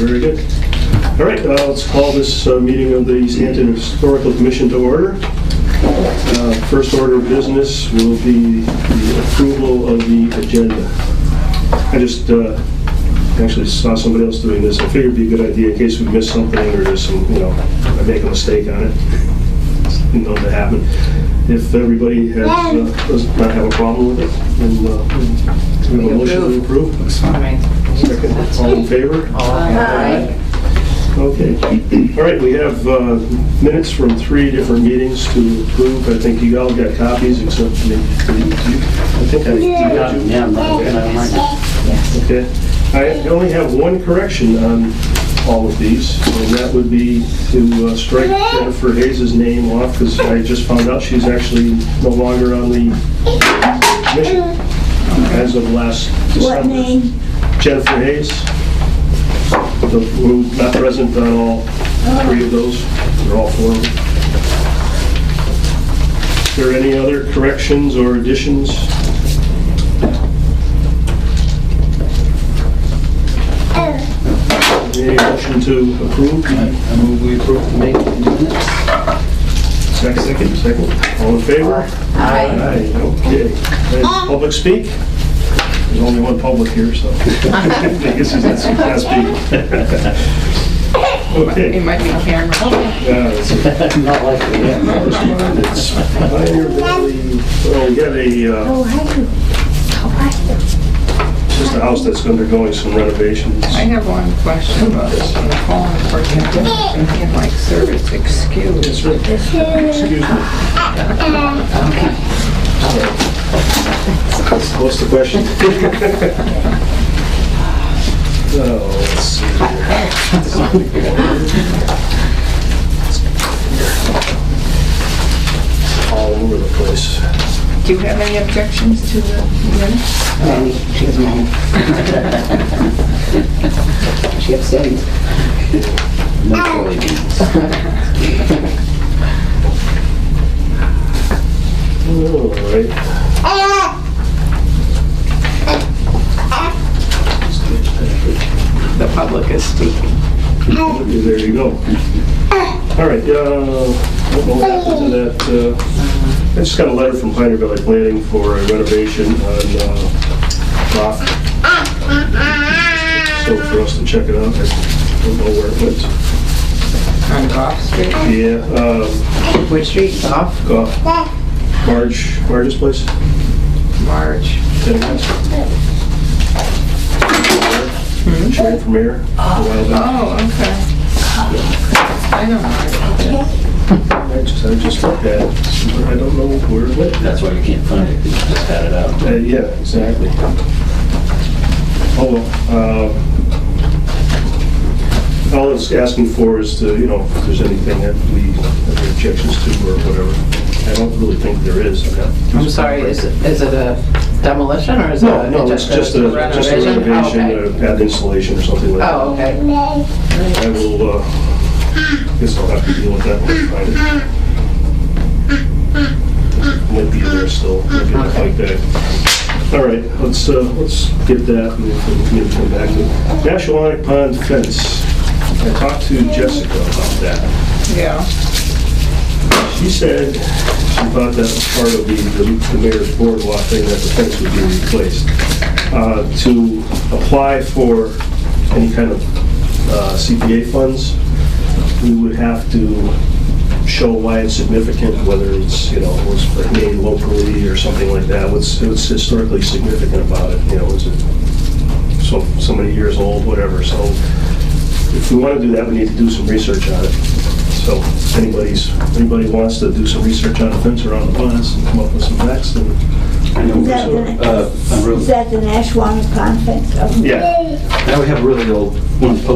very good. All right, let's call this meeting of the Easthampton Historical Commission to order. First order of business will be the approval of the agenda. I just actually saw somebody else doing this. I figured it'd be a good idea in case we miss something or there's some, I make a mistake on it. It's known to happen. If everybody does not have a problem with it, then we have a motion to approve. Looks fine. Second, all in favor? Aye. Okay. All right, we have minutes from 3 different meetings to approve. I think you all got copies except maybe you. I think I got you. Yeah, I'm looking at them right now. Okay. I only have one correction on all of these, and that would be to strike Jennifer Hayes' name off, because I just found out she's actually no longer on the commission as of last December. What name? Jennifer Hayes, who's not present on all 3 of those, or all 4 of them. Is there any other corrections or additions? Any motion to approve? I move we approve the minutes. Second. All in favor? Aye. Okay. And public speak? There's only one public here, so I guess he's not speaking. Okay. It might be camera. Yeah, that's it. Not likely, yeah. It's Pioneer Valley. Well, we got a, just a house that's undergoing some renovations. I have one question about this. I'm calling for thinking like service excuse. Yes, sir. Excuse me. What's the question? Let's see here. All over the place. Do you have any objections to the minutes? She has mine. She abstains. No Chloe beans. All right. The public is speaking. There you go. All right, what happened to that? I just got a letter from Pioneer Valley Planning for a renovation on Goff. So for us to check it out, I don't know where it went. On Goff Street? Yeah, Which street? Goff? Goff. Marge's place. Marge. She ran for mayor a while back. Oh, okay. I know Marge. I just looked at it. I don't know where it went. That's why you can't find it, because you just had it out. Yeah, exactly. Oh, well, all it's asking for is to, if there's anything that we have any objections to or whatever. I don't really think there is. I'm sorry, is it a demolition or is it? No, it's just a renovation, Okay. pad installation or something like that. Oh, okay. I will, guess I'll have to deal with that when I find it. Might be there still, maybe not like that. All right, let's get that and maybe come back to it. Mashalonic Pond fence. I talked to Jessica about that. Yeah. She said she thought that was part of the mayor's boardwalk thing, that the fence would be replaced. To apply for any kind of CPA funds, we would have to show why it's significant, whether it's, was made locally or something like that. What's historically significant about it? Was it so many years old, whatever. So if we want to do that, we need to do some research on it. So if anybody wants to do some research on the fence around the ponds and come up with some facts, then I know Is that the Nashwauk Pond fence? yeah. Now we have a really old one of the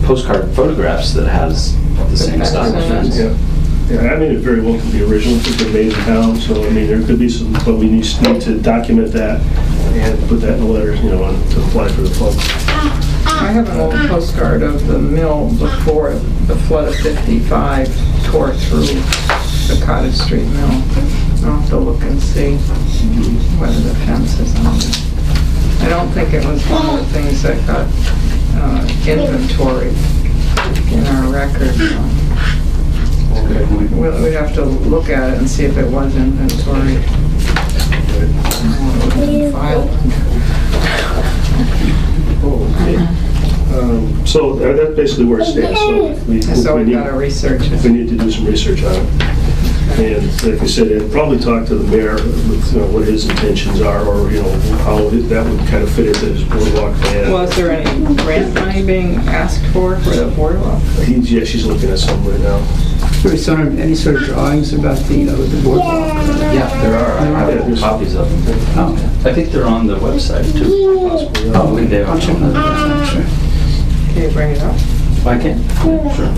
postcard photographs that has the same style of fence. Yeah, I mean, it very well could be original, because they're made in town, so I mean, there could be some, but we need to document that and put that in the letter, to apply for the funds. I have an old postcard of the mill before the flood of '55 tore through the Cottage Street mill. I'll have to look and see whether the fence is on it. I don't think it was one of the things that got inventory in our record. We'd have to look at it and see if it was inventory. Filed. So that's basically where it stands. So we've got to research it. We need to do some research on it. And like I said, and probably talk to the mayor, with, what his intentions are, or, how that would kind of fit into his boardwalk plan. Well, is there any grant money being asked for the boardwalk? Yeah, she's looking at some right now. Any sort of drawings about the boardwalk? Yeah, there are. I have copies of them. Oh, I think they're on the website too. Possibly. oh, They are. I'll check on that. Sure. Can you bring it up? I can. Sure.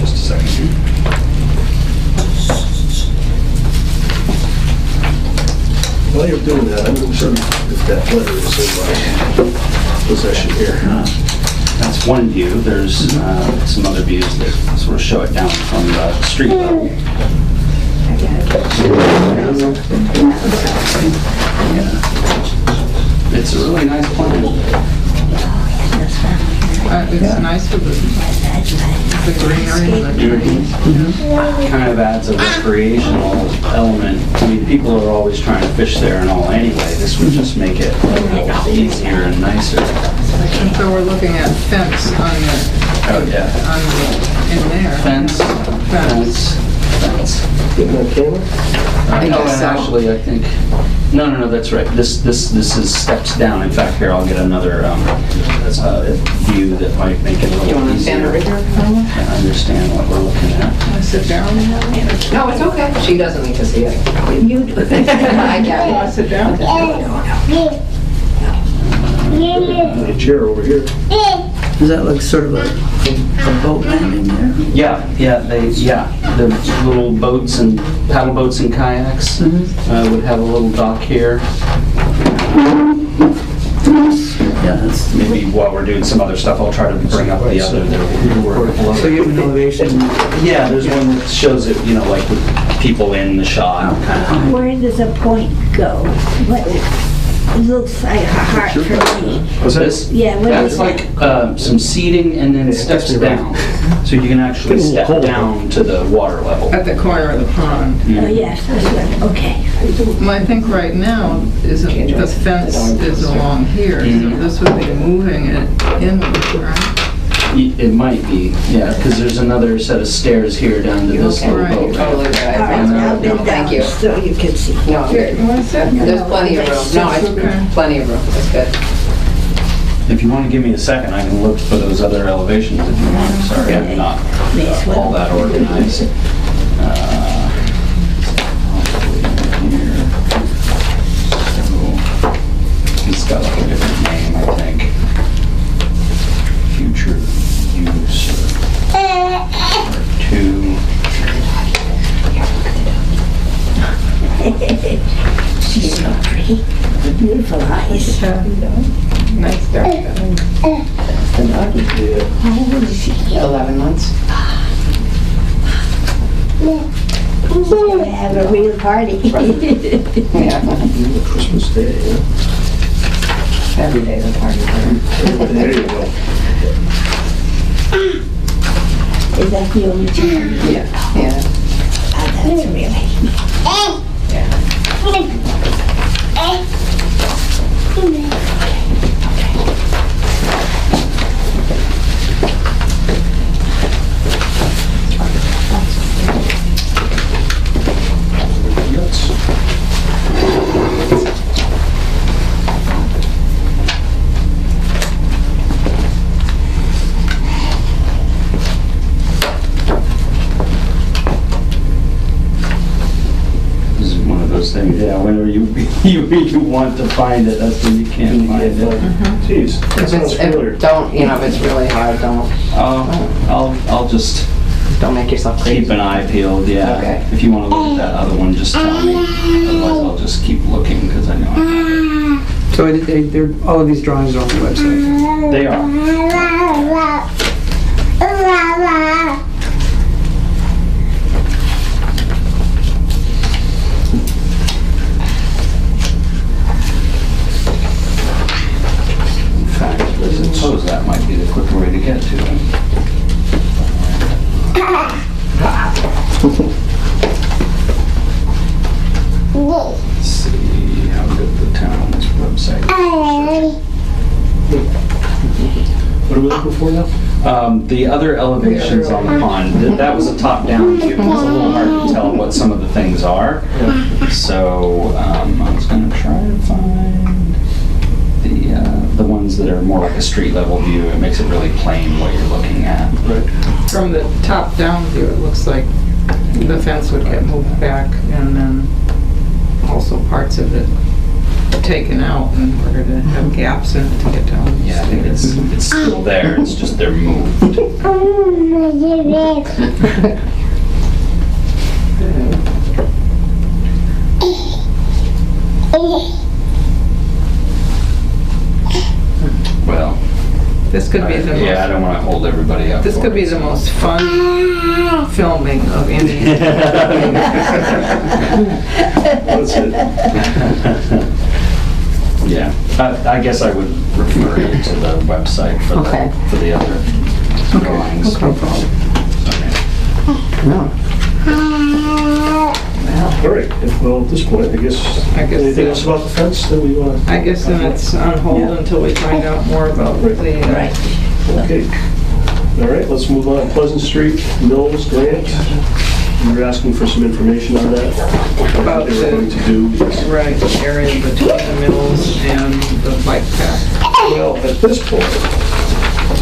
Just a second. While you're doing that, I'm not sure if that letter is in my possession here. That's one view. There's some other views that sort of show it down from the street level. Yeah. It's a really nice plan. It's nice with the greenery and the trees. Kind of adds a recreational element. I mean, people are always trying to fish there and all anyway. This would just make it easier and nicer. And so we're looking at fence on Oh, yeah. in there. Fence. Getting that camera? No, and actually, I think, no, that's right. This is steps down. In fact, here, I'll get another view that might make it a little easier to understand what we're looking at. Want to sit down? No, it's okay. She doesn't need to see it. You do. I Want get to sit down? The chair over here. Does that look sort of a boat landing there? Yeah, the little boats and paddle boats and kayaks would have a little dock here. Yeah, that's, Maybe while we're doing some other stuff, I'll try to bring up the other. There were a couple so other. you have an elevation. Yeah, there's one that shows it, like with people in the shot, kind of. Where does a point go? What, it looks like a heart for me. What's This? Yeah, what That's is like that? some seating and then steps down. So you can actually step down to the water level. At the corner of the pond. Oh, yes, that's right, okay. Well, I think right now, the fence is along here, so this would be moving it inward, right? It might be, yeah, because there's another set of stairs here down to this little Right. boat. Totally All right. right, now bend Thank down you. so you can see. No, Here, you want to sit? there's plenty of room. No, Okay. it's plenty of room. That's good. If you want to give me a second, I can look for those other elevations if you want. Sorry, I'm not all that organized. It's got like a different name, I think. Future use or two. She's so pretty. Beautiful eyes. Nice dark. How old is she? 11 months. She's gonna have a real party. Yeah. Christmas Day, Every day's a party. There you go. Is that the only child? Yeah. Yeah. Oh, that's really. This is one of those things, yeah, whenever you want to find it, that's when you can't find it. Jeez, that sounds familiar. Don't, if it's really hard, don't I'll just make yourself keep crazy. an eye peeled, yeah. Okay. If you want to look at that other one, just tell me. Otherwise, I'll just keep looking because I know I have So all of these drawings are on the website. it. They are. In What are we looking for now? The other elevations on the pond, that was a top-down view. It's a little hard to tell what some of the things are. So I was going to try to find the ones that are more like a street-level view. It makes it really plain what you're looking at. Right. From the top-down view, it looks like the fence would get moved back and then also parts of it taken out in order to have gaps in it to get down. Yeah, I think it's still there. It's just they're moved. Well, This could be the yeah, I don't want to hold everybody up. This for could be it, the so. most fun filming of any. That's it. Yeah, I guess I would refer you to the website for the other drawings. All right, well, at this point, I guess, anything else about the fence that we want to? I guess then it's on hold until we find out more about the. Okay. All right, let's move on. Pleasant Street Mills grant. You were asking for some information on that. About what they were going to do. Yes. Right, the area between the mills and the bike path. Well, at this point,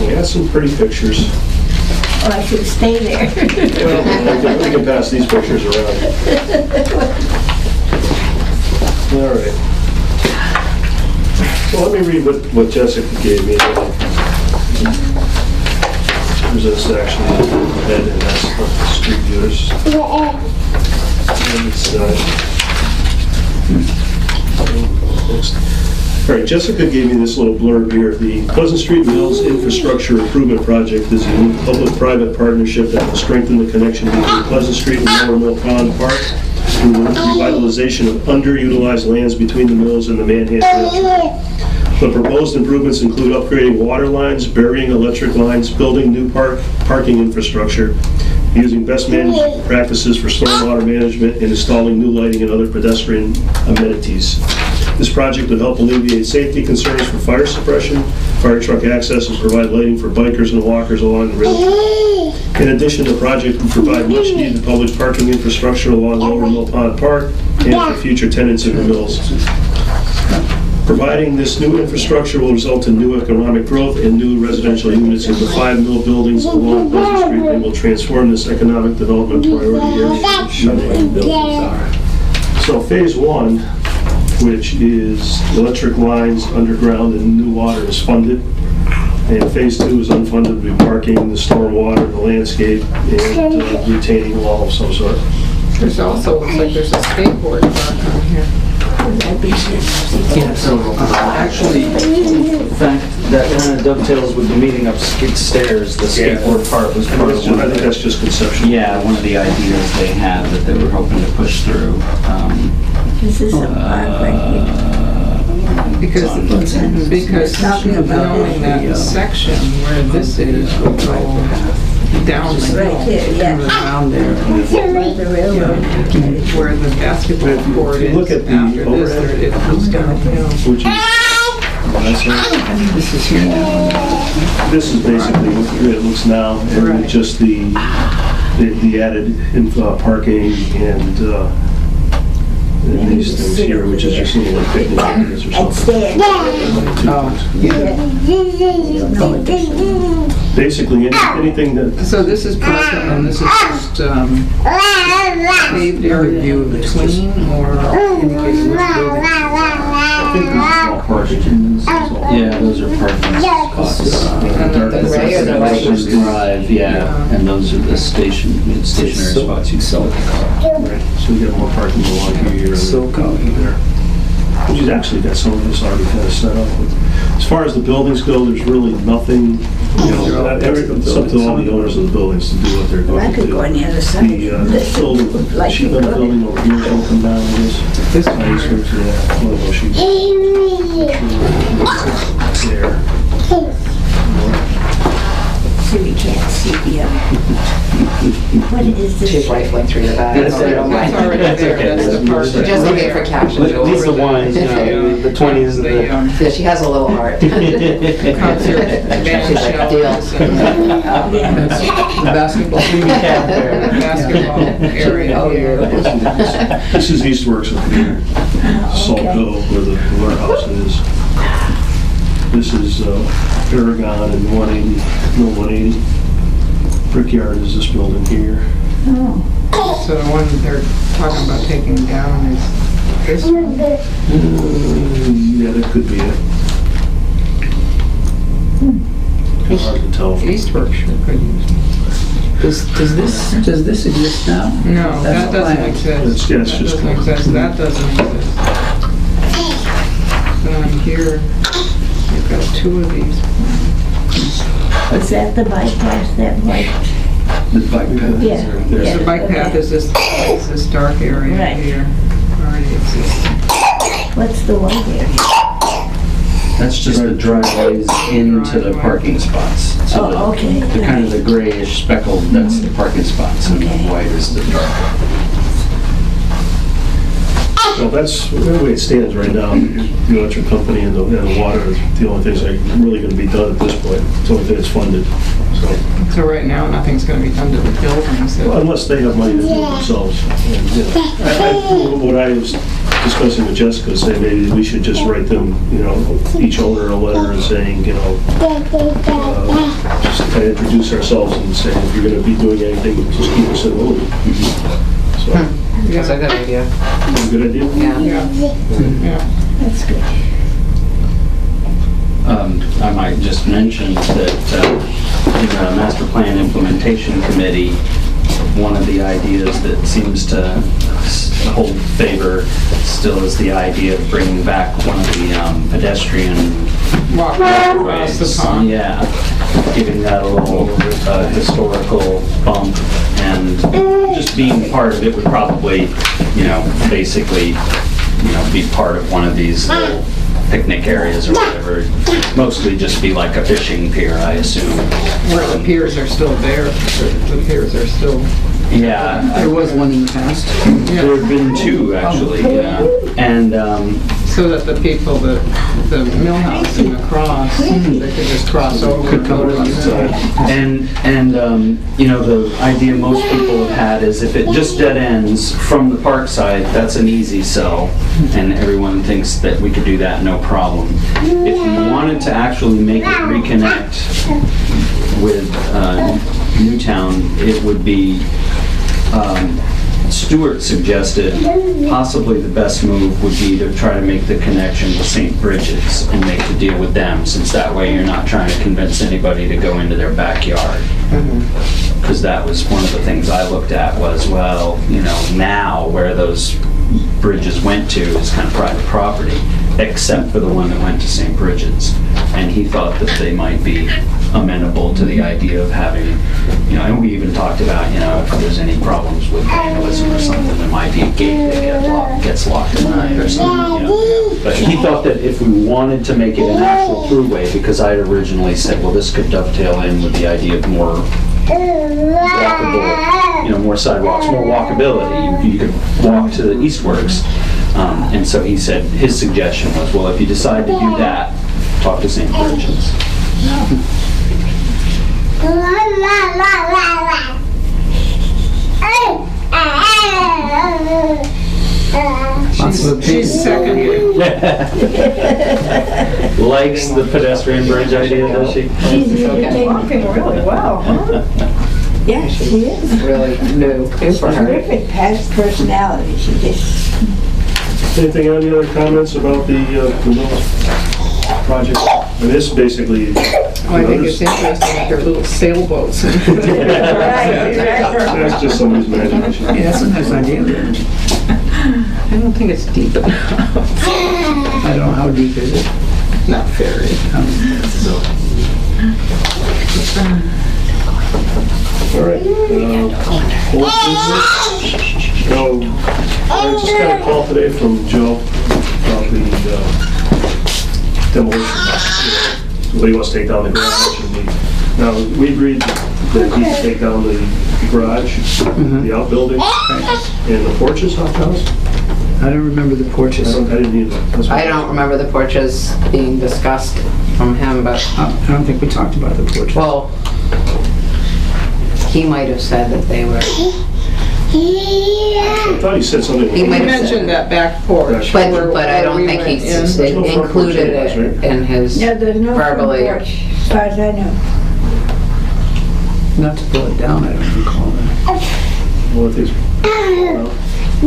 we got some pretty pictures. Oh, I should stay there. Well, we can pass these pictures around. All right. Well, let me read what Jessica gave me. Here's us actually head, and that's the street viewers. And it's, next. All right, Jessica gave me this little blurb here. The Pleasant Street Mills Infrastructure Improvement Project is a new public-private partnership that will strengthen the connection between Pleasant Street and Lower Mill Pond Park through the revitalization of underutilized lands between the mills and the Manhattan Trail. The proposed improvements include upgrading water lines, burying electric lines, building new parking infrastructure, using best management practices for stormwater management, and installing new lighting and other pedestrian amenities. This project would help alleviate safety concerns for fire suppression, fire truck access, and provide lighting for bikers and walkers along the railroad. In addition, the project would provide much-needed public parking infrastructure along Lower Mill Pond Park and for future tenants in the mills. Providing this new infrastructure will result in new economic growth and new residential units in the 5 mill buildings along Pleasant Street and will transform this economic development priority area. So phase 1, which is electric lines underground and new water, is funded. And phase 2 is unfunded, with parking, the storm water, the landscape, and retaining wall of some sort. There's also, looks like there's a skateboard park on here. Yeah, so actually, in fact, that kind of dovetails with the meeting up stairs. The skateboard part was part of I think that's just conceptual. Yeah, one of the ideas they had that they were hoping to push through. This is a park right here. Because knowing that section where this is would go down the Right hill. here, yeah. Around there. The railroad. Where the basketball court If you is look at the after this, overhead, it goes downhill. Which is, This is here now. this is basically what it looks now, and Right. just the added parking and these things here, which is just little like picnic areas or I'd something. stay. Basically, anything that, So this is parking and this is just paved area in between or indicating which building? Yeah, those are parking spots. And then that's Dartmouth Drive, yeah, and those are the stationary spots you sell at the car. right, so we got more parking along here and there. Which has actually got some of this already kind of set up. As far as the buildings go, there's really nothing, it's up to all the owners of the buildings to do what they're Well, I going to could do. go on the other side. The sheet metal building over here is going to come down with this. This I used to, one of those sheets. There. See, we can't sepia. What is this? She's rifling through the bag. That's Oh, you don't That's mind. already there, that's the part. She just looking for cash. and jewels. These are the ones, you know, the 20s and the... Yeah, she has a little heart. Concert band She's like, shells deal. and That's the basketball. basketball area here. This is Eastworks up here, Saltville, where the warehouse is. This is Paragon and 180, Mill 180. Brickyard is this building here. Oh, So the one they're talking about taking down is this one? Yeah, that could be it. Kind of hard to tell. Eastworks sure could use it. Does this exist now? No, That's that doesn't planned. exist. It's- yeah, it's That just- doesn't exist, that doesn't exist. And on here, you've got two of these. is that the bypass, that white? The bike path. Yeah. There's The bike path is this dark area Right. here, already exists. What's the white area? That's just the driveways into the parking spots. So Oh, the- okay. The kind of the grayish speckled, that's the parking spots, and the Okay. white is the driveway. Well, that's the way it stands right now. The electric company and the water is the only things that are really going to be done at this point. It's the only thing that's funded. So right now, nothing's gonna be done to the buildings. Well, unless they have money to do it themselves. And, you know, what I was discussing with Jessica, saying maybe we should just write them, you know, each owner a letter and saying, you know, just kind of introduce ourselves and say, if you're going to be doing anything, just keep us in the loop. So, That's a good idea. good idea? Yeah. Yeah. That's good. I might just mention that in the Master Plan Implementation Committee, one of the ideas that seems to hold favor still is the idea of bringing back one of the pedestrian Walk across the pond. Yeah, giving that a little historical bump, and just being part of it would probably, you know, basically, you know, be part of one of these little picnic areas or whatever. Mostly just be like a fishing pier, I assume. Where the piers are still there, the piers are still, Yeah, There was one in the past. there have been two actually, yeah. And so that the people that, the mill house and the cross, they could just cross over. Could come and go around to the the side. And you know, the idea most people have had is if it just dead ends from the park side, that's an easy sell, and everyone thinks that we could do that no problem. If you wanted to actually make it reconnect with Newtown, it would be, Stuart suggested possibly the best move would be to try to make the connection to St. Bridget's and make the deal with them, since that way you're not trying to convince anybody to go into their backyard. Because that was one of the things I looked at was, well, you know, now where those bridges went to is kind of private property, except for the one that went to St. Bridget's. And he thought that they might be amenable to the idea of having, you know, and we even talked about, you know, if there's any problems with vandalism or something, there might be a gate that gets locked at night or something, you know. But he thought that if we wanted to make it an actual throughway, because I had originally said, well, this could dovetail in with the idea of more walkable, you know, more sidewalks, more walkability. You could walk to the Eastworks. And so he said, his suggestion was, well, if you decide to do that, talk to St. Bridget's. She's seconded. Likes the pedestrian bridge idea, does she? She's Walking really well, huh? yeah, she is. Really new for her. Terrific past personality. She just, Anything, any other comments about the mill project? And this basically... Oh, I think it's interesting that they're little sailboats. That's just somebody's imagination. Yeah, that's a nice idea. I don't think it's deep enough. I don't know how deep is it. Not very. All right. Old business. So, I just got a call today from Joe about the demolition. Somebody wants to take down the garage. And now, we agreed that he take down the garage, the outbuilding, and the porches off the house? I don't remember the porches. I didn't either. That's what I don't remember the porches being discussed from him, but, I don't think we talked about the porches. well, he might have said that they were, I thought he said something. He He might have mentioned that back porch. But- but I don't think he There's no front porch included anyways, it right? in his No, there's no front verbally. porch, as far as I know. Not to pull it down, I don't recall that. Well, if it's... I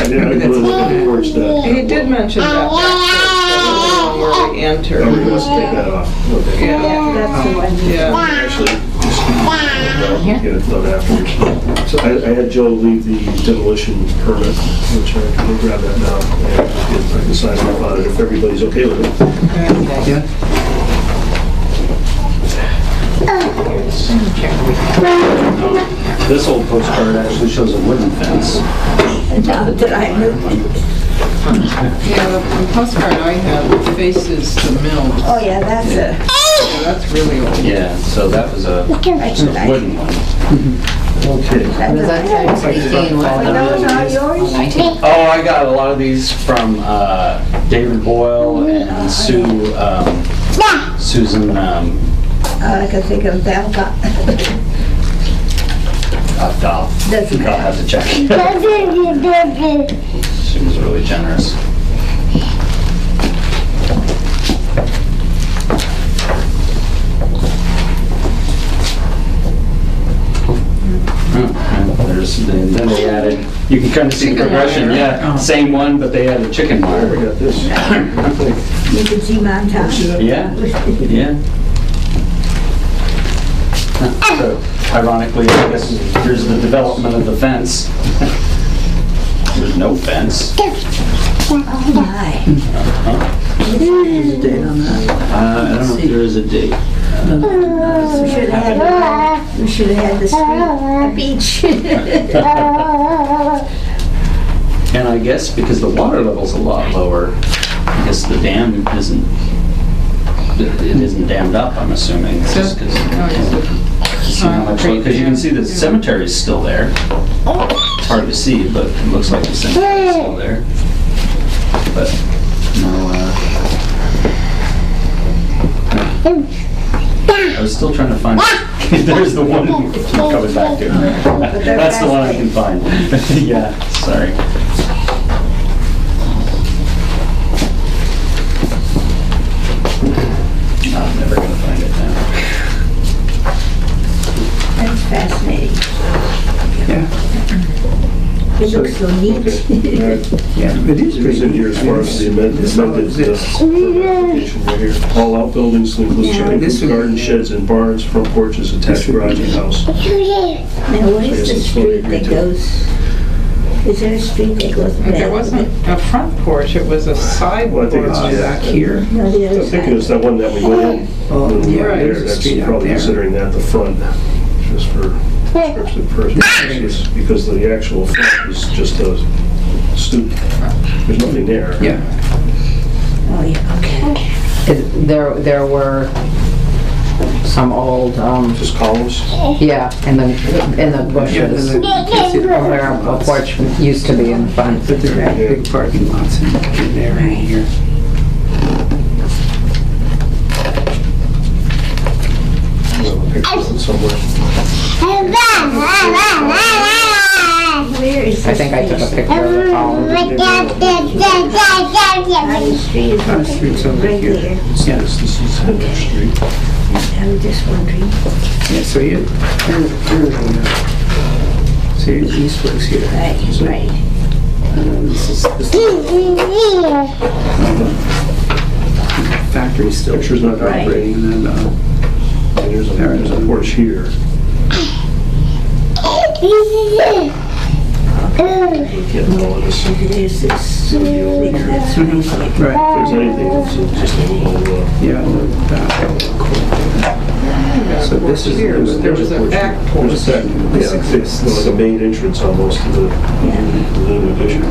didn't really look at the porch that... He did mention that back porch, that was the one where we enter. Oh, we must take that off. Okay. Yeah, That's the one. yeah. Actually, get it done afterwards. So I had Joe leave the demolition permit, which I can grab that now, and I can sign off on it if everybody's okay with it. Yeah? This old postcard actually shows a wooden fence. Now that I moved. Yeah, the postcard I have faces the mill. Oh, yeah, that's a, Yeah, that's really old. Yeah, so that was a that's a nice. wooden one. Okay. Was that 18? Are those all yours? 19? Oh, I got a lot of these from David Boyle and Susan, I can think of that. I'll Doesn't have to check. She was really generous. Then they added, you can kind of see the Chicken progression, wire. yeah. Same one, but they added chicken We wire. got this. You can see mine, Tom. Yeah, yeah. So ironically, I guess here's the development of the fence. There's no fence. My. There's a date on that. I don't know if there is a date. We should have had the street, a beach. And I guess because the water level's a lot lower, I guess the dam isn't, it isn't dammed up, I'm assuming. It's just 'cause- Because you can see the cemetery's still there. It's hard to see, but it looks like the cemetery's still there. But, no, I was still trying to find, there's the one we keep coming back to. That's the one I can find. Yeah, sorry. I'm never gonna find it now. That's fascinating. Yeah. It looks so neat. Yeah, it is It's pretty in here as far as the amended application right here. All outbuildings include This would- garden sheds and barns, front porches, attached garage and house. Now, what is the street that goes, is there a street that goes back? There wasn't a front porch, it was a side Well, I think porch. it's- back here. No, the I'm other thinking it's side. that one that we went in. Oh, when we yeah, were there. there's a That's street out probably there. considering that the front, just for descriptive purposes, because the actual front is just a stoop. There's nothing there. Yeah. Oh, yeah, okay. There were some old, Just columns. yeah, in the Yeah, then bushes, you can see the where a porch used to be in front. But there are big parking lots in there and here. Pictures of somewhere. Where is this? I think I took a picture of the column. On the street is Oh, the street's over right here. there. Yeah, This is Henry Street. I'm just wondering. yeah, so you, so your Eastwick's here. Right, right. And then this is factory still. Picture's not Right. operating. And then, And there's a porch here. Can't know all this. It is this. Right. right, If there's anything, it's just a little, yeah, that. So this is, Here, but there was a back porch. there's a back, This yeah, exists. it's like a main entrance almost to the new addition.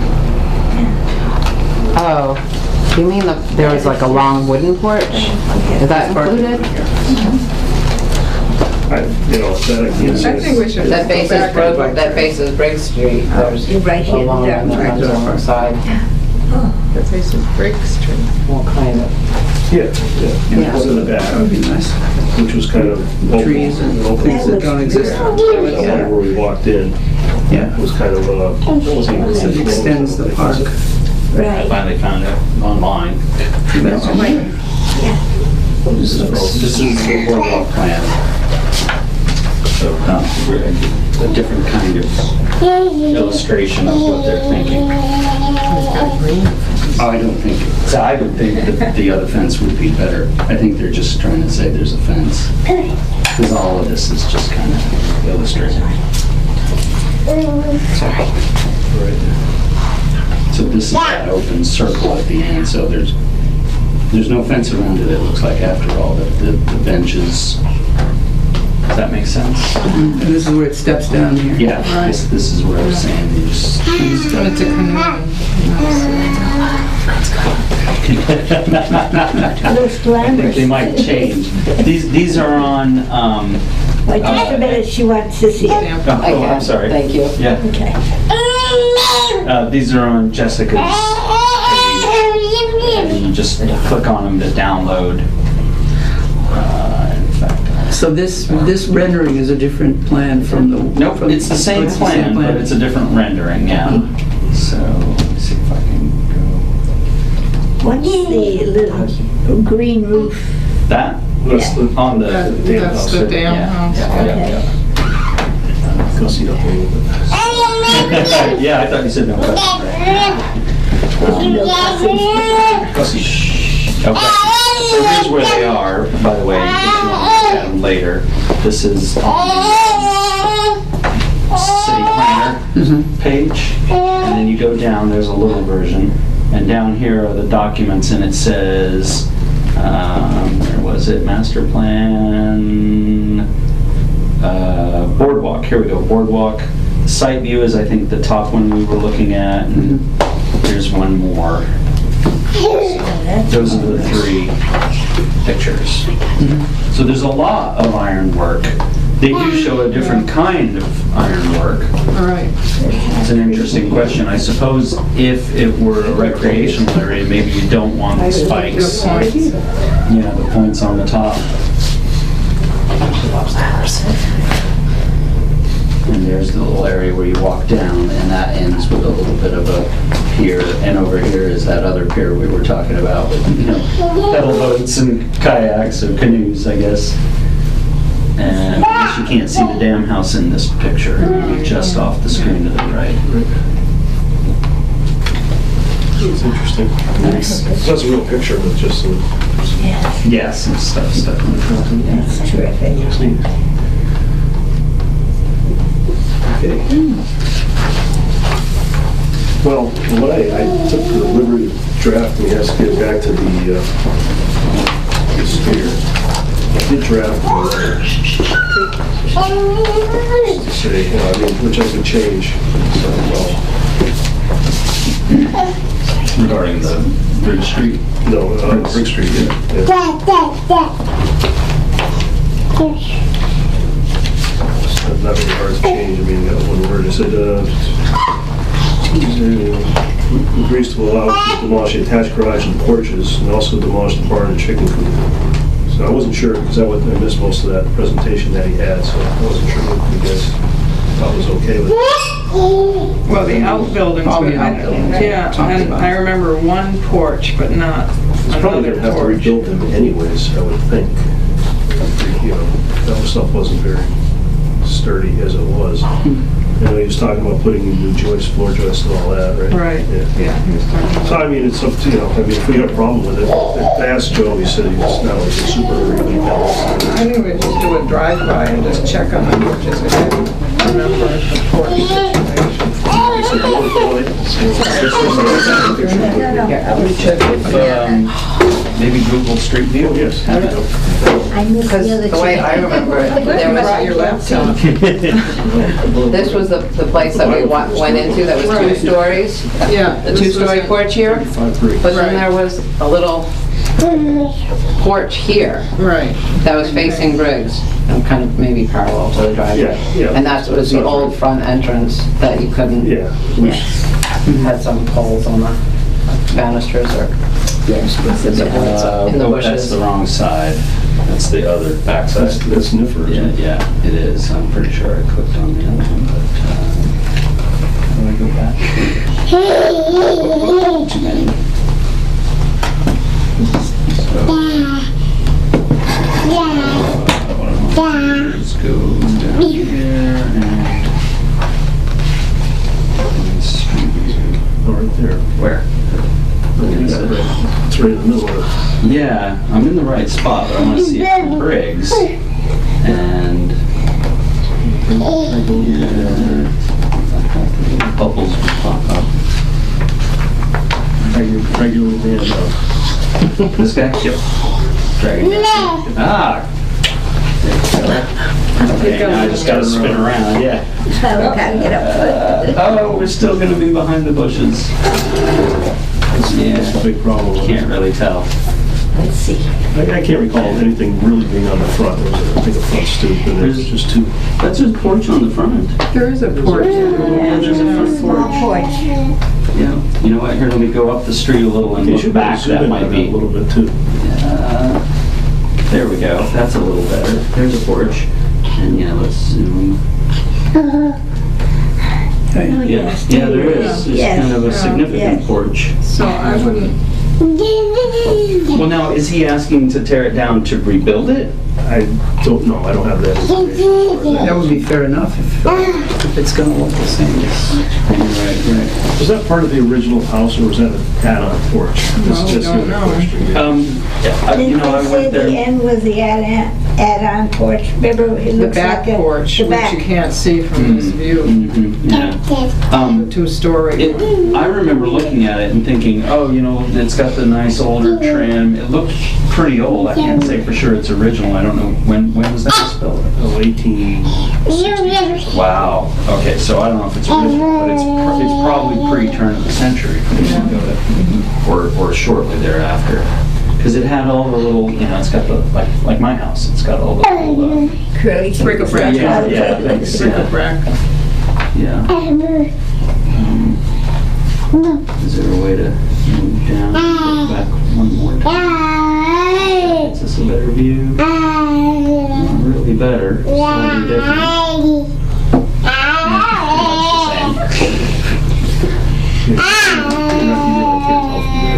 Oh, you mean there was like a long wooden porch? Is that included? that I can't say. I think we should That go back and faces Briggs Street, there's You're right here, a long yeah, one right. on the wrong side. that faces Briggs Street. Well, kind of. Yeah. One in the back, That would be nice. which was kind of open. Trees and open. things that don't exist. Where we walked in Yeah. was kind of, So it extends the park. Right. Finally found it online. That's right. This is the boardwalk plan. So, a different kind of illustration of what they're thinking. I don't think, so I would think that the other fence would be better. I think they're just trying to say there's a fence. Because all of this is just kind of illustrating. Sorry. So this is that open circle at the end, so there's no fence around it, it looks like, after all, the benches. Does that make sense? And this is where it steps down here. Yeah, this is where I was saying, you just... It's a canoe. Those I think glamorous. they might change. These are on, Wait just a minute, she wants to see it. oh, I'm sorry. Thank you. Yeah, Okay. these are on Jessica's page, and you just click on them to download. In fact, So this rendering is a different plan from the... nope, it's the same plan, but it's a different rendering, yeah. So, let me see if I can go. What's the little green roof? That? That's the, On the dam That's house. the dam Yeah, house. yeah, Okay. yeah. go see the whole of it. Yeah, I thought you said no cussing. No cussing. Cussing. Okay. So here's where they are, by the way, if you want to look at them later. This is on the city planner page, and then you go down, there's a little version, and down here are the documents, and it says, where was it, master plan, boardwalk, here we go, boardwalk. Site view is, I think, the top one we were looking at, and here's one more. Those are the three pictures. So there's a lot of ironwork. They do show a different kind of ironwork. All right. It's an interesting question. I suppose if it were a recreational area, maybe you don't want the spikes. Good point. Yeah, the points on the top. And there's the little area where you walk down, and that ends with a little bit of a pier. And over here is that other pier we were talking about with, pedal boats and kayaks or canoes, I guess. And I guess you can't see the dam house in this picture. Maybe just off the screen to the right. It's interesting. Nice. That's a real picture, but just some... Yes, Yeah, some stuff stuck in the that's terrific. Looks neat. Okay. Well, what I took the liberty of draft, we have to get back to the sphere. I did draft to say, which I could change. So, regarding the Bridge Street. no, Brick Street, yeah. It's not really hard to change. I mean, that one word, I said, agrees to allow demolish the attached garage and porches, and also demolish the barn and chicken coop. So I wasn't sure, because I missed most of that presentation that he had, so I wasn't sure what you guys thought was okay with it. Well, the outbuildings, All the but outbuildings. yeah, Talked and about. I remember one porch, but not It's probably another gonna have to porch. rebuild them anyways, I would think. That stuff wasn't very sturdy as it was. I know he was talking about putting in new joists, floor joists and all that, right? Right, Yeah. yeah, he was talking about. So, I mean, it's up to, if we have a problem with it, I asked Joe, he said he's not like a super hurry. I think we just do a drive-by and just check on the porches. I didn't remember the porch situation. Maybe Google Street View. Oh, yes. I missed Because the other the way I two. remember it, You there brought your was, laptop. this was the place that we went into that was 2 stories. Yeah. The this was 2-story it. porch here. 5-3. But then Right. there was a little porch here Right. that was facing Briggs and kind of maybe parallel to the driveway. Yeah, yeah. And that was the old front entrance that you couldn't, Yeah. Yes, had some poles on the banisters or yes, it's a bit. in the That's bushes. the wrong side. That's the other back side. That's Niffer, Yeah, isn't it? yeah, it is. I'm pretty sure I clicked on the other one, but, how do I go back? Too many. So, let's go down here and street view. Oh, right there. Where? It's right in the middle of it. Yeah, I'm in the right spot, but I want to see it from Briggs. And yeah, bubbles will pop up. Regular man though. This guy? Yep. Dragging that. Ah! Okay, now I just gotta spin around, yeah. So we gotta get up. Oh, we're still gonna be behind the bushes. That's a Yeah, big problem. can't really tell. Let's see. I can't recall anything really being on the front. There was, I think, a front stoop, and there's just two. That's his porch on the front. There is a porch. Yeah, there's a front small porch. Yeah, you know what, here, let me go up the street a little and You look should back, zoom that in might on be. a little bit too. There we go, that's a little better. There's a porch. And yeah, let's zoom. Oh, Yeah, yes, yeah, there is. It's yes. kind of a significant yes. porch. So I wouldn't, Well, now, is he asking to tear it down to rebuild it? I don't know. I don't have that information. That would be fair enough if it's gonna look the same. Right. Was that part of the original house, or was that an add-on porch? That's No, we just don't the know. question, yeah. You Didn't know, I they say went the there. end was the add-on porch? Remember, it the looks back like a... porch, The which back. you can't see from this view, Mhm, yeah. the two-story. I remember looking at it and thinking, oh, you know, it's got the nice older trim. It looked pretty old. I can't say for sure it's original. I don't know, when was that built? Oh, 18. Wow. Okay, so I don't know if it's original, but it's probably pre-turn of the century, or shortly thereafter. Because it had all the little, you know, it's got the, like my house, it's got all the little, Curly. Bric-a-brac. yeah, thanks, yeah. Bric-a-brac. Yeah. Is there a way to move down, look back one more time? Is this a better view? Not really better, slightly different.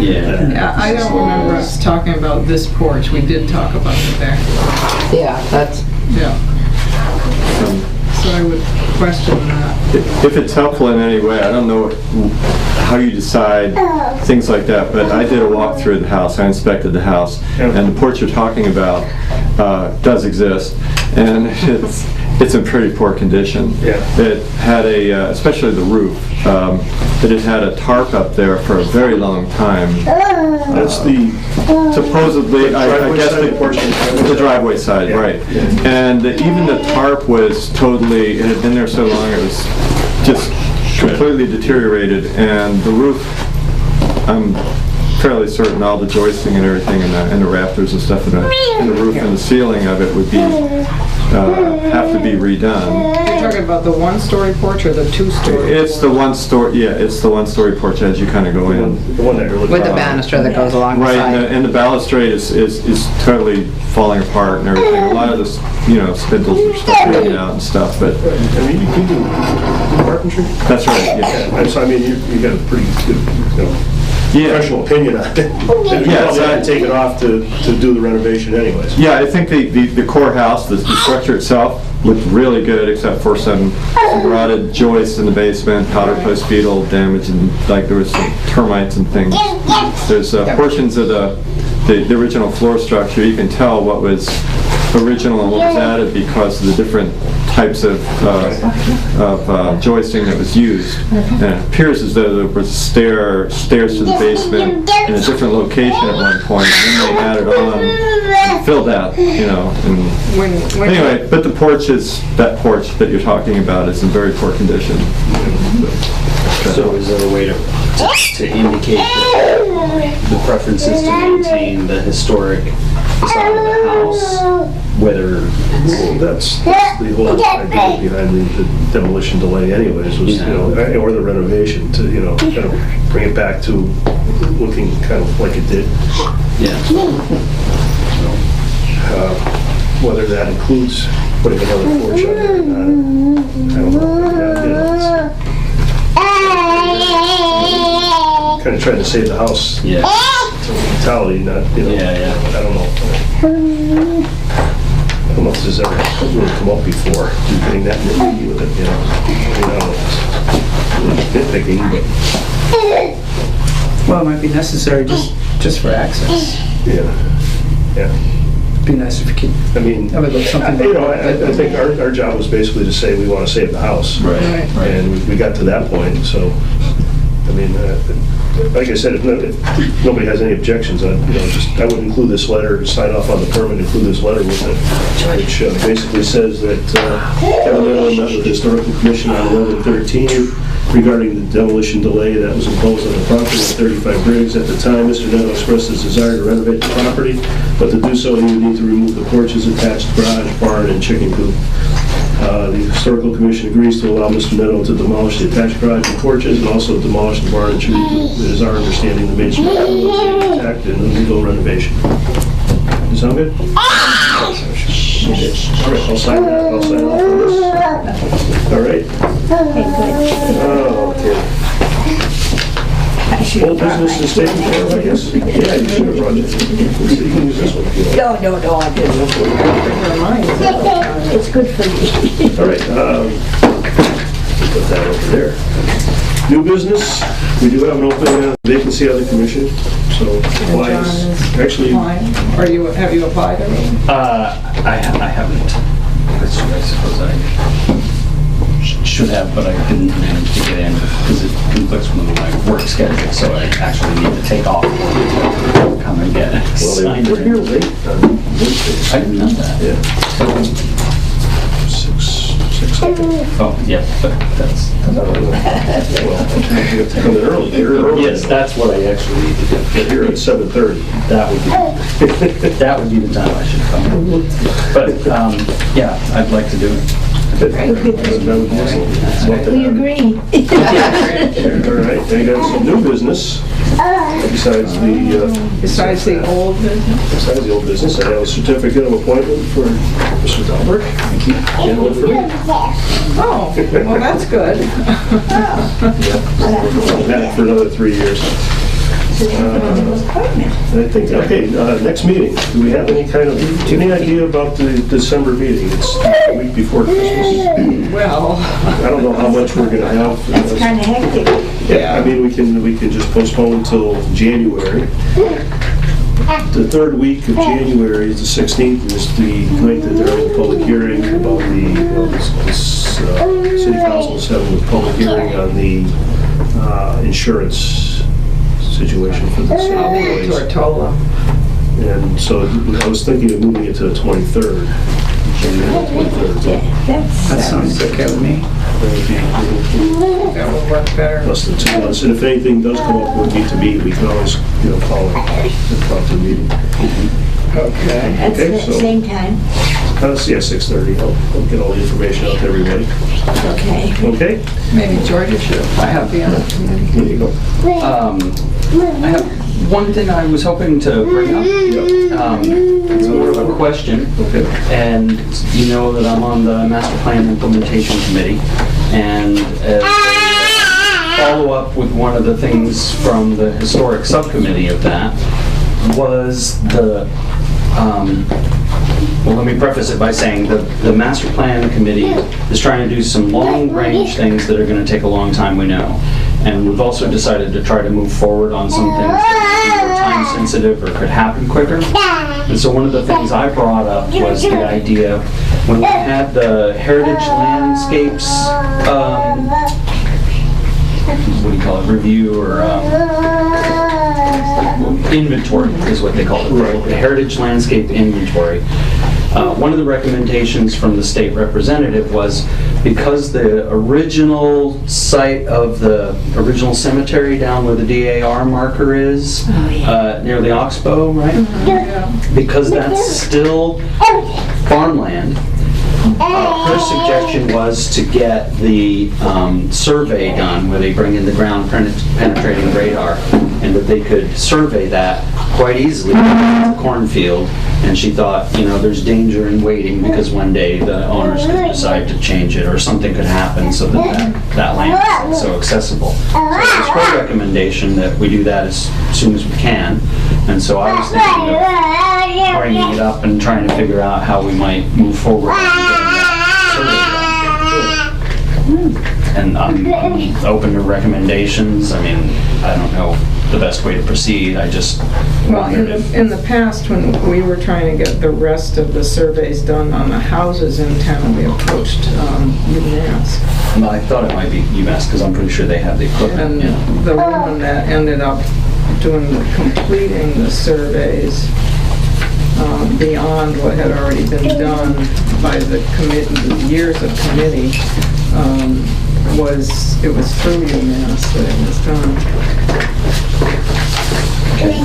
Yeah. Yeah, I don't remember us talking about this porch. We did talk about the back. Yeah, that's, Yeah. So I would question that. If it's helpful in any way, I don't know how you decide things like that, but I did a walk through the house, I inspected the house, and the porch you're talking about does exist, and it's in pretty poor condition. Yeah. It had especially the roof, it had had a tarp up there for a very long time. That's the Supposedly, I driveway guess side portion. the driveway side, Yeah. right. And even the tarp was totally, it had been there so long, it was just completely deteriorated. And the roof, I'm fairly certain all the joisting and everything and the rafters and stuff in the roof and the ceiling of it would be, have to be redone. You're talking about the one-story porch or the two-story? It's the one-story, yeah, it's the one-story porch as you kind of go in. The one that you're looking with the at. banister that goes along the Right, side. and the balustrade is totally falling apart and everything. A lot of this, spindles are stuff hanging out and stuff, but I mean, you can do carpentry. that's right, yeah. Yeah, so I mean, you got a pretty good, Yeah, professional opinion on it. You probably had to take it off to do the renovation anyways. yeah, I think the core house, the structure itself looked really good except for some rotted joists in the basement, powder post beetle damage, and like there was some termites and things. There's portions of the original floor structure, you can tell what was original and what was added because of the different types of joisting that was used. And it appears as though there was stairs to the basement in a different location at one point, and then they added on and filled that, and When anyway, but the porch that porch that you're talking about is in very poor condition. So is there a way to indicate that the preference is to maintain the historic side of the house, whether Well, that's the whole idea behind the demolition delay anyways, was, or the renovation to, kind of bring it back to looking kind of like it did. yeah. Whether that includes putting another porch on there or not, I don't know. Kind of trying to save the house Yeah. to mentality, not, Yeah. I don't know. I don't know if this has ever really come up before, getting that nitpicky with it, I mean, I don't know if it's really nitpicking, but Well, it might be necessary just for access. yeah. Be nice if you could I mean, have it look something. I think our job was basically to say we want to save the house. Right. And we got to that point, so, I mean, like I said, if nobody has any objections, I would include this letter, sign off on the permit, include this letter with it, which basically says that Kevin Little met with the Historical Commission on 11/13 regarding the demolition delay that was imposed on the property at 35 Briggs. At the time, Mr. Nettle expressed his desire to renovate the property, but to do so, he would need to remove the porches, attached garage, barn, and chicken coop. The Historical Commission agrees to allow Mr. Nettle to demolish the attached garage and porches and also demolish the barn and chicken coop. It is our understanding the main structure will be intact in the legal renovation. Does that sound good? All right, I'll sign that. I'll sign off on this. All right. Oh, okay. Old business is taken care of, I guess? Yeah, you should have brought it. You can use this one if you want. No, I didn't. It's good for me. All right, put that over there. New business, we do have an open vacancy on the commission, so applies. Actually, Have you applied already? I haven't. I suppose I should have, but I didn't manage to get in because it conflicts with my work schedule, so I actually need to take off to come and get it. well, we're here late on Wednesday. I didn't know that. Yeah. 6 seconds. Oh, yeah, but that's... Well, you have to come in early. You're early. Yes, that's what I actually need to do. Get here at 7:30. That would be the time I should come. But, yeah, I'd like to do it. We agree. All right, I got some new business besides the old business? besides the old business. I have a certificate of appointment for Mr. Dahlberg. And one for me. Oh, well, that's good. I've had it for another 3 years. I think, okay, next meeting. Do we have any idea about the December meeting? It's the week before Christmas. Well, I don't know how much we're gonna have. That's kind of hectic. Yeah, I mean, we can just postpone until January. The third week of January is the 16th, is the night that they're having a public hearing about city council is having a public hearing on the insurance situation for the city employees. Tortola. And so I was thinking of moving it to the 23rd. January 23rd. That sounds okay with me. That would work better. Less than 2 months. And if anything does come up with need to meet, we can always, call it and talk to the meeting. Okay. That's Okay, the so- same time. Yeah, 6:30. I'll get all the information out to everybody. Okay. Okay? Maybe Georgia should have the other committee. There you go. I have one thing I was hoping to bring up. It's more of a question. Okay. And you know that I'm on the Master Plan Implementation Committee. And as a follow-up with one of the things from the Historic Subcommittee of that was the, well, let me preface it by saying the Master Plan Committee is trying to do some long-range things that are going to take a long time, we know. And we've also decided to try to move forward on some things that are either time-sensitive or could happen quicker. And so one of the things I brought up was the idea, when we had the Heritage Landscapes, what do you call it, review or inventory is what they call it. Right. The Heritage Landscape Inventory. One of the recommendations from the state representative was because the original site of the original cemetery down where the DAR marker is, near the Oxbow, right? Because that's still farmland. Her suggestion was to get the survey done where they bring in the ground penetrating radar, and that they could survey that quite easily in the cornfield. And she thought, there's danger in waiting because one day the owners could decide to change it or something could happen so that land isn't so accessible. So it was her recommendation that we do that as soon as we can. And so I was thinking of bringing it up and trying to figure out how we might move forward and getting that survey done. And I'm open to recommendations. I mean, I don't know the best way to proceed. I just wondered if... in the past, when we were trying to get the rest of the surveys done on the houses in town, we approached UMass. Well, I thought it might be UMass because I'm pretty sure they have the equipment. And the woman that ended up completing the surveys beyond what had already been done by the years of committee, it was through UMass that it was done. Okay.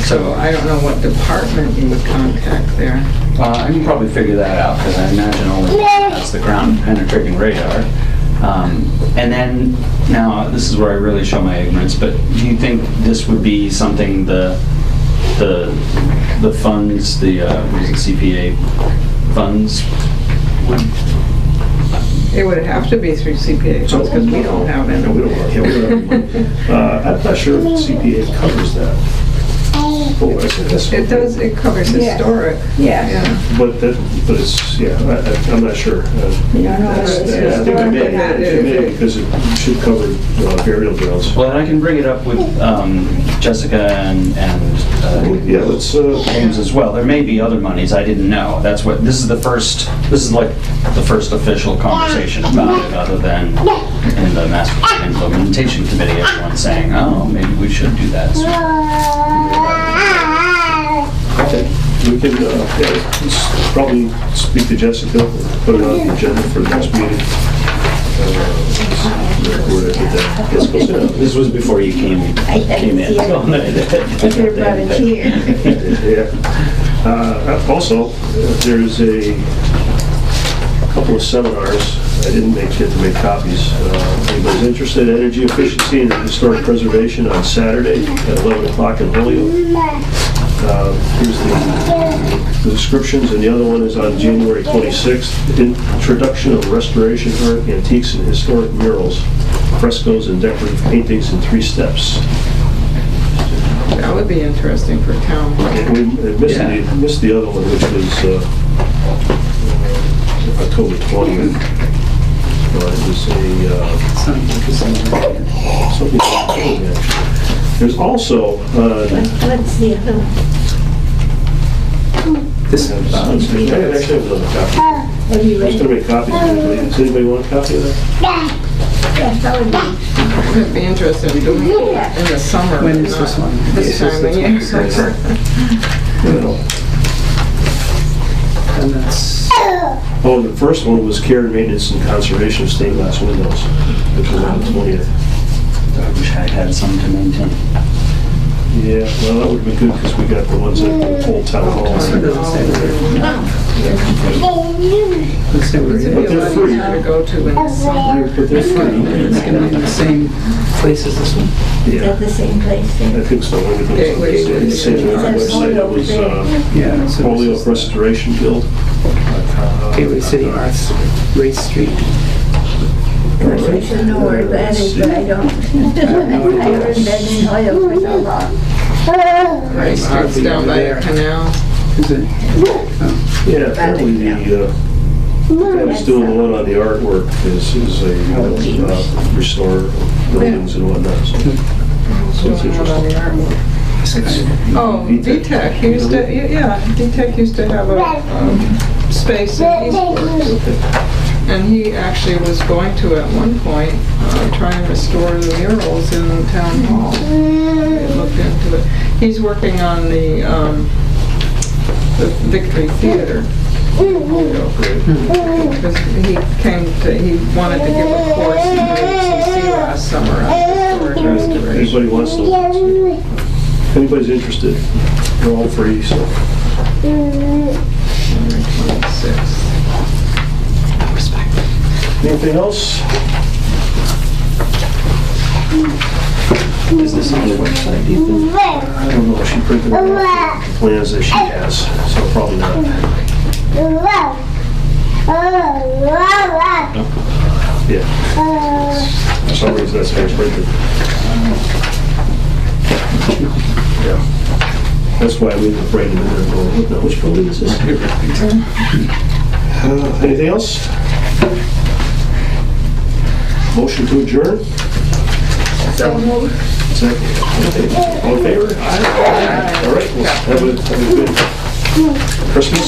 So I don't know what department you would contact there. I can probably figure that out because I imagine only that's the ground penetrating radar. And then, now this is where I really show my ignorance, but do you think this would be something the funds, the what is it, CPA funds would? It would have to be through CPA funds because we don't have any. No, we don't have I'm not sure if CPA covers that. It does, it covers historic. Yeah. But it's, I'm not sure. You don't know what it is. I think it may, because it should cover burial grounds. Well, and I can bring it up with Jessica and let's James as well. There may be other monies I didn't know. This is like the first official conversation about it, other than in the Master Plan Implementation Committee, everyone saying, oh, maybe we should do that. So, we can probably speak to Jessica, put it on the agenda for the next meeting. This was before you came in. I could have brought it here. Also, there's a couple of seminars. I didn't get to make copies. Anybody's interested in energy efficiency and historic preservation on Saturday at 11 o'clock in Holyoke. Here's the descriptions, and the other one is on January 26th. Introduction of restoration art, antiques, and historic murals, frescoes, and decorative paintings in 3 steps. That would be interesting for town. And we missed the other one, which was October 20th. It was something. There's also What's the other one? this. I actually have another copy. Have you I was read going to it? make copies. Does anybody want a copy of that? Yes, that would be. I'd be interested in doing it in the summer. When is this one? This time of year. And that's, Oh, the first one was care and maintenance and conservation of stained glass windows, which was on the 20th. I wish I had some to maintain. Yeah, well, that would be good because we got the ones at the Old Town Hall. it doesn't say where. Let's say where It'd it be is. a lot easier to go to in the summer. But they're free. It's gonna be in the same place as this one? Is Yeah, that the same place I there? think so. Everything's the same website. It was Yeah. so this Holyoke is Restoration Guild. Gateway City Arts, Race Street. I should know where that is, but I don't. I haven't been in Holyoke for so long. Right, streets down by the canal. Is it? Yeah, apparently the guy who's doing the one on the artwork is a restorer of buildings and whatnot. So it's Doing one on the interesting. artwork. Oh, DTEC used to, DTEC used to have a space in Eastport. And he actually was going to, at one point, try and restore the murals in the town hall. He looked into it. He's working on the Victory Theater great. Because he wanted to give a course in UHCC last summer on historic restoration. Anybody wants to, if anybody's interested, they're all free, so. January 26th. Anything else? Is this on the website, do you think? I don't know, she printed out the plans that she has, so probably not. Yeah. For some reason, that's how it's printed. Yeah. That's why we were afraid of it and going, look, now, which building is this? Anything else? Motion to adjourn? Second. Okay. All in favor? Aye. All right, well, have a good Christmas.